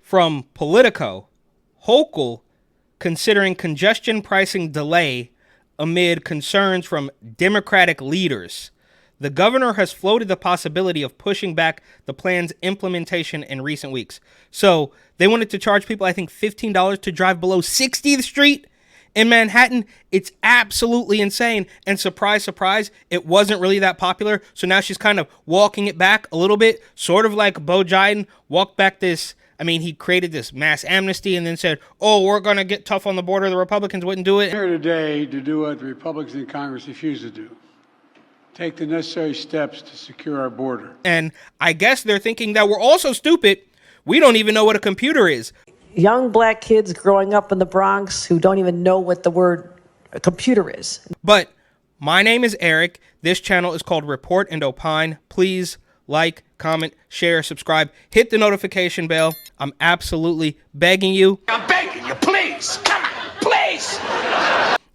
From Politico, Hochul considering congestion pricing delay amid concerns from Democratic leaders. The governor has floated the possibility of pushing back the plan's implementation in recent weeks. So they wanted to charge people, I think, $15 to drive below 60th Street in Manhattan. It's absolutely insane. And surprise, surprise, it wasn't really that popular. So now she's kind of walking it back a little bit, sort of like Bo Biden walked back this. I mean, he created this mass amnesty and then said, oh, we're going to get tough on the border. The Republicans wouldn't do it. I'm here today to do what the Republicans in Congress refuse to do. Take the necessary steps to secure our border. And I guess they're thinking that we're all so stupid, we don't even know what a computer is. Young black kids growing up in the Bronx who don't even know what the word computer is. But my name is Eric. This channel is called Report and Opine. Please like, comment, share, subscribe, hit the notification bell. I'm absolutely begging you. I'm begging you, please. Come on, please.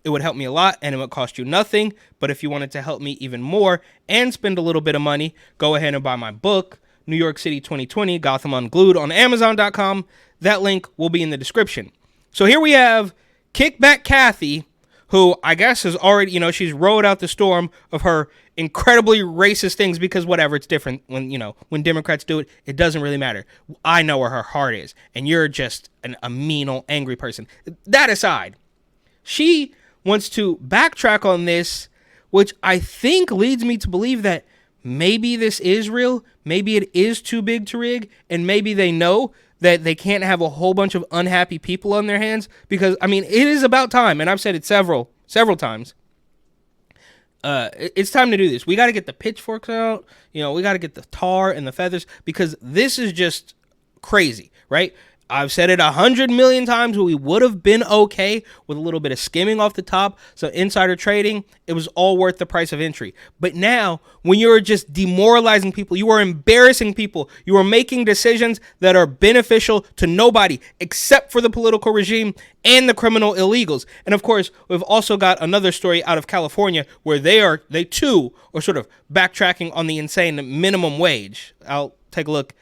It would help me a lot and it would cost you nothing. But if you wanted to help me even more and spend a little bit of money, go ahead and buy my book, New York City 2020, Gotham Unglued, on Amazon.com. That link will be in the description. So here we have Kickback Kathy, who I guess is already, she's rode out the storm of her incredibly racist things because whatever, it's different when Democrats do it, it doesn't really matter. I know where her heart is, and you're just a mean old angry person. That aside, she wants to backtrack on this, which I think leads me to believe that maybe this is real, maybe it is too big to rig, and maybe they know that they can't have a whole bunch of unhappy people on their hands because, it is about time, and I've said it several times. It's time to do this. We got to get the pitchforks out. We got to get the tar and the feathers because this is just crazy, right? I've said it 100 million times. We would have been okay with a little bit of skimming off the top. So insider trading, it was all worth the price of entry. But now when you're just demoralizing people, you are embarrassing people. You are making decisions that are beneficial to nobody except for the political regime and the criminal illegals. And of course, we've also got another story out of California where they too are sort of backtracking on the insane minimum wage. I'll take a look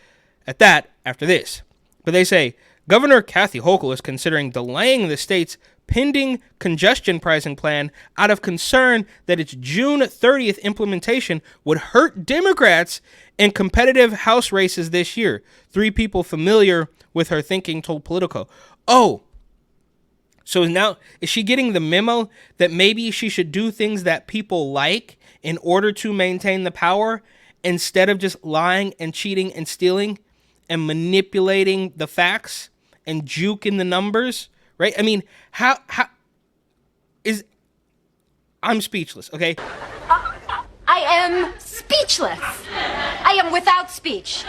at that after this. But they say Governor Kathy Hochul is considering delaying the state's pending congestion pricing plan out of concern that its June 30th implementation would hurt Democrats in competitive House races this year. 3 people familiar with her thinking told Politico. Oh, so now is she getting the memo that maybe she should do things that people like in order to maintain the power instead of just lying and cheating and stealing and manipulating the facts and juking the numbers, right? How I'm speechless, okay? I am speechless. I am without speech.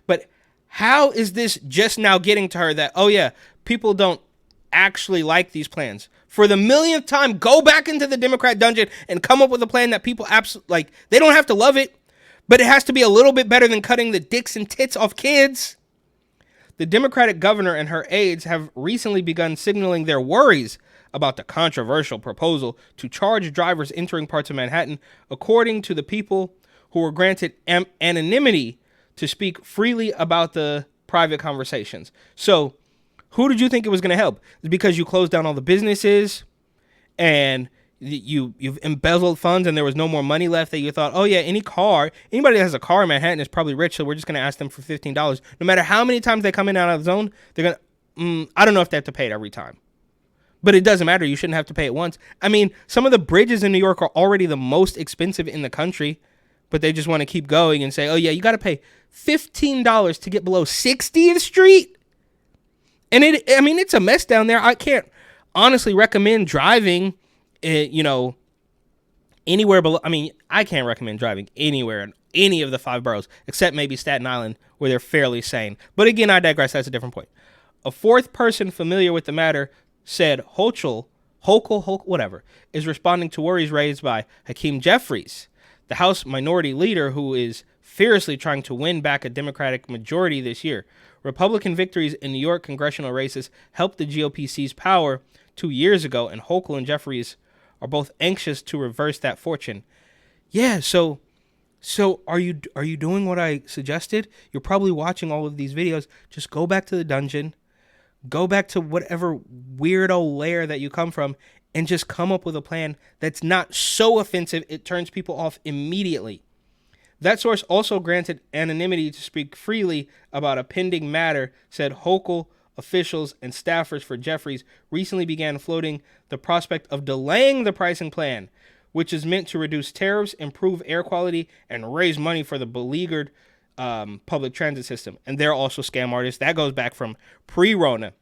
But how is this just now getting to her that, oh yeah, people don't actually like these plans? For the millionth time, go back into the Democrat dungeon and come up with a plan that people absolutely like. They don't have to love it, but it has to be a little bit better than cutting the dicks and tits off kids. The Democratic governor and her aides have recently begun signaling their worries about the controversial proposal to charge drivers entering parts of Manhattan, according to the people who were granted anonymity to speak freely about the private conversations. So who did you think it was going to help? Is it because you closed down all the businesses and you've embezzled funds and there was no more money left that you thought, oh yeah, anybody that has a car in Manhattan is probably rich, so we're just going to ask them for $15. No matter how many times they come in and out of the zone, they're going to, I don't know if they have to pay it every time. But it doesn't matter. You shouldn't have to pay it once. Some of the bridges in New York are already the most expensive in the country, but they just want to keep going and say, oh yeah, you got to pay $15 to get below 60th Street. And it's a mess down there. I can't honestly recommend driving anywhere below. I can't recommend driving anywhere in any of the 5 boroughs, except maybe Staten Island, where they're fairly sane. But again, I digress. That's a different point. A 4th person familiar with the matter said Hochul, whatever, is responding to worries raised by Hakeem Jeffries, the House Minority Leader who is fiercely trying to win back a Democratic majority this year. Republican victories in New York congressional races helped the GOP seize power 2 years ago, and Hochul and Jeffries are both anxious to reverse that fortune. Yeah, so So are you doing what I suggested? You're probably watching all of these videos. Just go back to the dungeon, go back to whatever weirdo lair that you come from, and just come up with a plan that's not so offensive it turns people off immediately. That source also granted anonymity to speak freely about a pending matter, said Hochul officials and staffers for Jeffries recently began floating the prospect of delaying the pricing plan, which is meant to reduce tariffs, improve air quality, and raise money for the beleaguered public transit system. And they're also scam artists. That goes back from pre-Rona,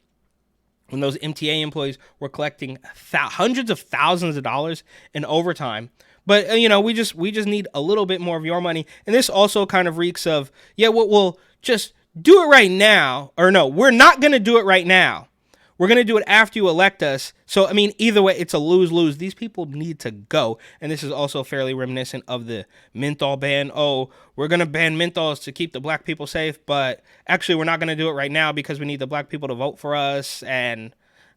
when those MTA employees were collecting hundreds of thousands of dollars in overtime. But we just need a little bit more of your money. And this also kind of reeks of, we'll just do it right now. Or no, we're not going to do it right now. We're going to do it after you elect us. So, I mean, either way, it's a lose-lose. These people need to go. And this is also fairly reminiscent of the menthol ban. Oh, we're going to ban menthols to keep the black people safe, but actually we're not going to do it right now because we need the black people to vote for us. And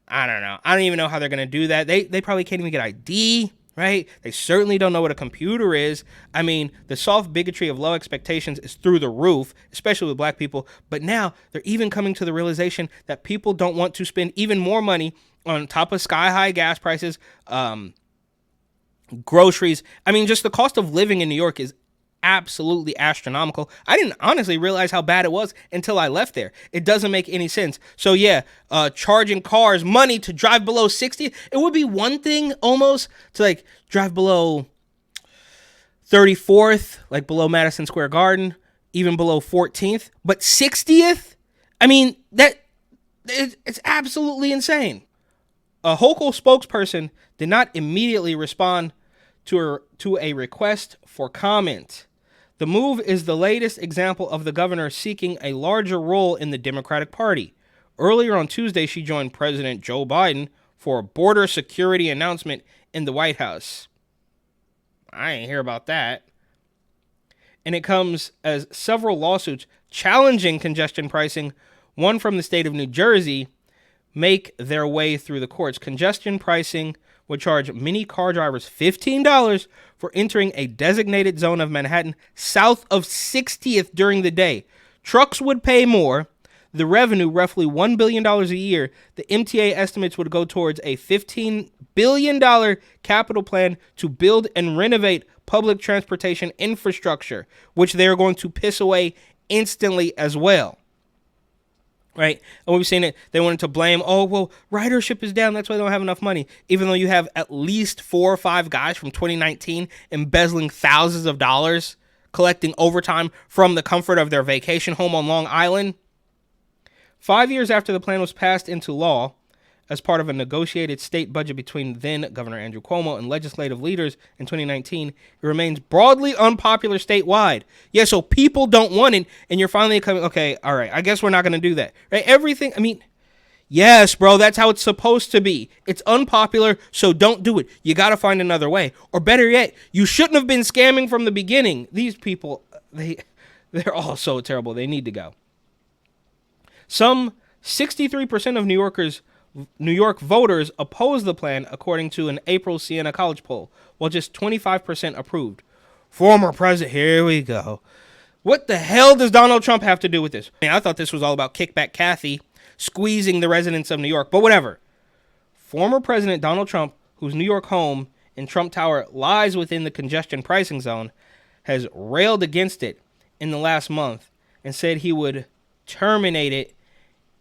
I don't know. I don't even know how they're going to do that. They probably can't even get ID, right? They certainly don't know what a computer is. I mean, the soft bigotry of low expectations is through the roof, especially with black people. But now they're even coming to the realization that people don't want to spend even more money on top of sky-high gas prices, groceries. I mean, just the cost of living in New York is absolutely astronomical. I didn't honestly realize how bad it was until I left there. It doesn't make any sense. So yeah, charging cars money to drive below 60, it would be one thing almost to like drive below 34th, like below Madison Square Garden, even below 14th, but 60th? I mean, it's absolutely insane. A Hochul spokesperson did not immediately respond to a request for comment. The move is the latest example of the governor seeking a larger role in the Democratic Party. Earlier on Tuesday, she joined President Joe Biden for a border security announcement in the White House. I ain't hear about that. And it comes as several lawsuits challenging congestion pricing, one from the state of New Jersey, make their way through the courts. Congestion pricing would charge many car drivers $15 for entering a designated zone of Manhattan south of 60th during the day. Trucks would pay more. The revenue, roughly $1 billion a year, the MTA estimates would go towards a $15 billion capital plan to build and renovate public transportation infrastructure, which they are going to piss away instantly as well. Right? And we've seen it. They wanted to blame, ridership is down. That's why they don't have enough money. Even though you have at least 4 or 5 guys from 2019 embezzling thousands of dollars, collecting overtime from the comfort of their vacation home on Long Island. 5 years after the plan was passed into law, as part of a negotiated state budget between then Governor Andrew Cuomo and legislative leaders in 2019, it remains broadly unpopular statewide. Yeah, so people don't want it, and you're finally coming, okay, all right, I guess we're not going to do that. Right? Everything, I mean, yes, bro, that's how it's supposed to be. It's unpopular, so don't do it. You got to find another way. Or better yet, you shouldn't have been scamming from the beginning. These people, they're all so terrible. They need to go. Some 63% of New York voters oppose the plan, according to an April Siena College poll, while just 25% approved. Former president, here we go. What the hell does Donald Trump have to do with this? I thought this was all about Kickback Kathy squeezing the residents of New York, but whatever. Former President Donald Trump, whose New York home in Trump Tower lies within the congestion pricing zone, has railed against it in the last month and said he would terminate it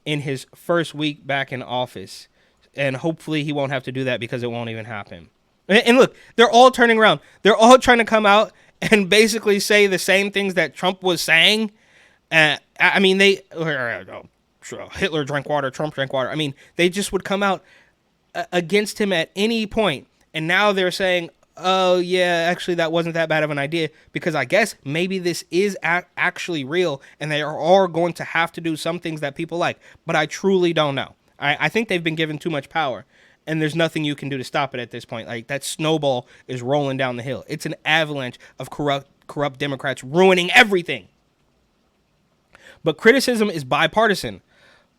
in his first week back in office. And hopefully he won't have to do that because it won't even happen. And look, they're all turning around. They're all trying to come out and basically say the same things that Trump was saying. I mean, Hitler drank water, Trump drank water. I mean, they just would come out against him at any point. And now they're saying, oh, yeah, actually, that wasn't that bad of an idea, because I guess maybe this is actually real and they are going to have to do some things that people like. But I truly don't know. I think they've been given too much power and there's nothing you can do to stop it at this point. Like, that snowball is rolling down the hill. It's an avalanche of corrupt Democrats ruining everything. But criticism is bipartisan,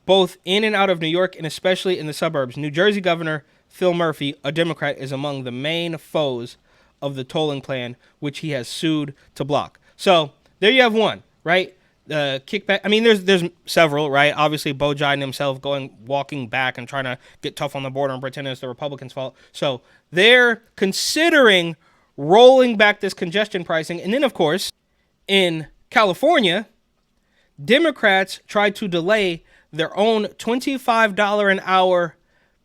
both in and out of New York and especially in the suburbs. New Jersey Governor Phil Murphy, a Democrat, is among the main foes of the tolling plan, which he has sued to block. So there you have one, right? Kickback. I mean, there's several, right? Obviously, Bo Biden himself walking back and trying to get tough on the border and pretend it's the Republicans' fault. So they're considering rolling back this congestion pricing. And then, of course, in California, Democrats tried to delay their own $25 an hour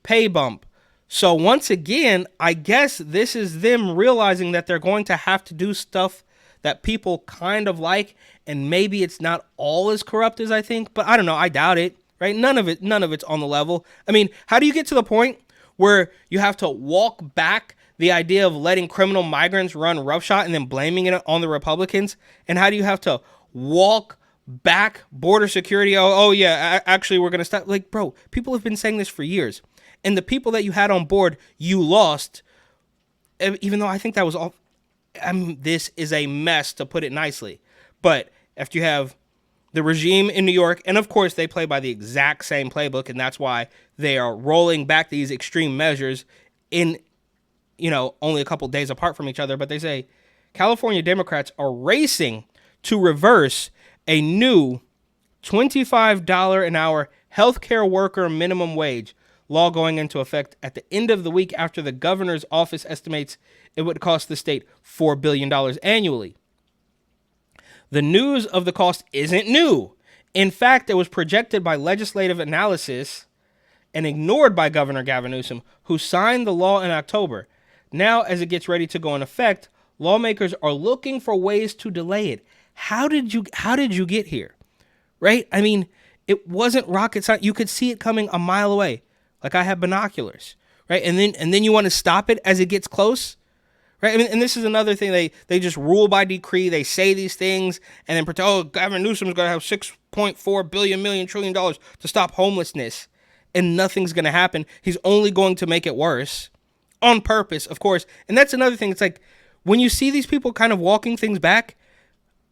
pay bump. So once again, I guess this is them realizing that they're going to have to do stuff that people kind of like, and maybe it's not all as corrupt as I think, but I don't know. I doubt it, right? None of it's on the level. I mean, how do you get to the point where you have to walk back the idea of letting criminal migrants run roughshod and then blaming it on the Republicans? And how do you have to walk back border security? Oh yeah, actually we're going to stop. Like, bro, people have been saying this for years. And the people that you had on board, you lost, even though I think that was all. This is a mess, to put it nicely. But after you have the regime in New York, and of course they play by the exact same playbook, and that's why they are rolling back these extreme measures in, only a couple days apart from each other. But they say California Democrats are racing to reverse a new $25 an hour healthcare worker minimum wage law going into effect at the end of the week after the governor's office estimates it would cost the state $4 billion annually. The news of the cost isn't new. In fact, it was projected by legislative analysis and ignored by Governor Gavin Newsom, who signed the law in October. Now, as it gets ready to go in effect, lawmakers are looking for ways to delay it. How did you get here? Right? I mean, it wasn't rocket science. You could see it coming a mile away. Like I have binoculars, right? And then you want to stop it as it gets close, right? I mean, and this is another thing. They just rule by decree. They say these things and then pretend, oh, Gavin Newsom's going to have $6.4 trillion to stop homelessness, and nothing's going to happen. He's only going to make it worse on purpose, of course. And that's another thing. It's like when you see these people kind of walking things back,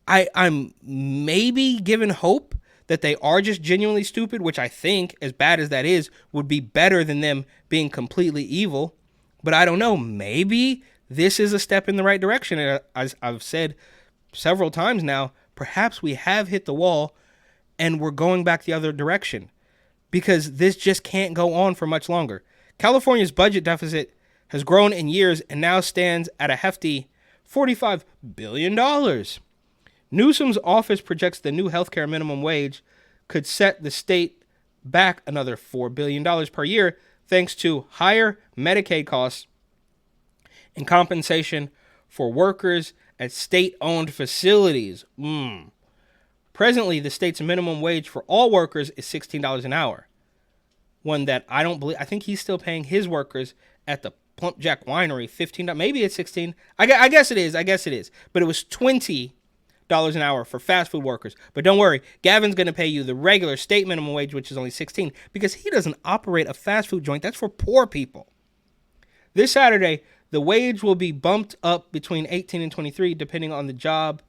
I'm maybe given hope that they are just genuinely stupid, which I think, as bad as that is, would be better than them being completely evil. But I don't know. Maybe this is a step in the right direction. And as I've said several times now, perhaps we have hit the wall and we're going back the other direction, because this just can't go on for much longer. California's budget deficit has grown in years and now stands at a hefty $45 billion. Newsom's office projects the new healthcare minimum wage could set the state back another $4 billion per year, thanks to higher Medicaid costs and compensation for workers at state-owned facilities. Presently, the state's minimum wage for all workers is $16 an hour. One that I think he's still paying his workers at the Plump Jack Winery $15. Maybe it's $16. I guess it is. But it was $20 an hour for fast food workers. But don't worry, Gavin's going to pay you the regular state minimum wage, which is only $16, because he doesn't operate a fast food joint. That's for poor people. This Saturday, the wage will be bumped up between 18 and 23, depending on the job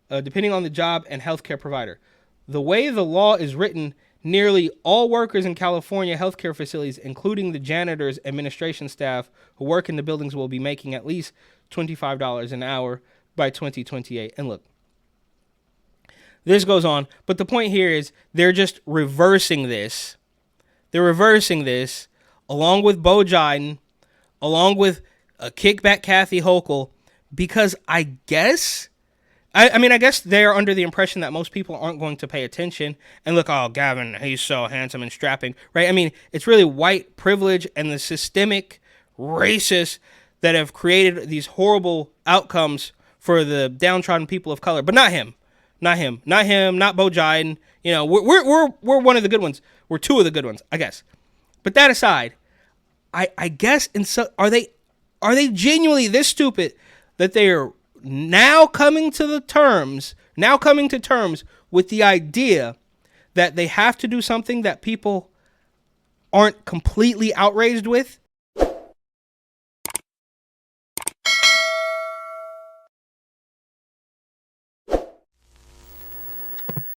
and healthcare provider. The way the law is written, nearly all workers in California healthcare facilities, including the janitors, administration staff who work in the buildings, will be making at least $25 an hour by 2028. And look, this goes on, but the point here is they're just reversing this. They're reversing this along with Bo Biden, along with a kickback Kathy Hochul, because I guess they're under the impression that most people aren't going to pay attention and look, oh, Gavin, he's so handsome and strapping, right? I mean, it's really white privilege and the systemic racists that have created these horrible outcomes for the downtrodden people of color, but not him. Not Bo Biden. We're one of the good ones. We're two of the good ones, I guess. But that aside, I guess are they genuinely this stupid that they are now coming to terms with the idea that they have to do something that people aren't completely outraged with?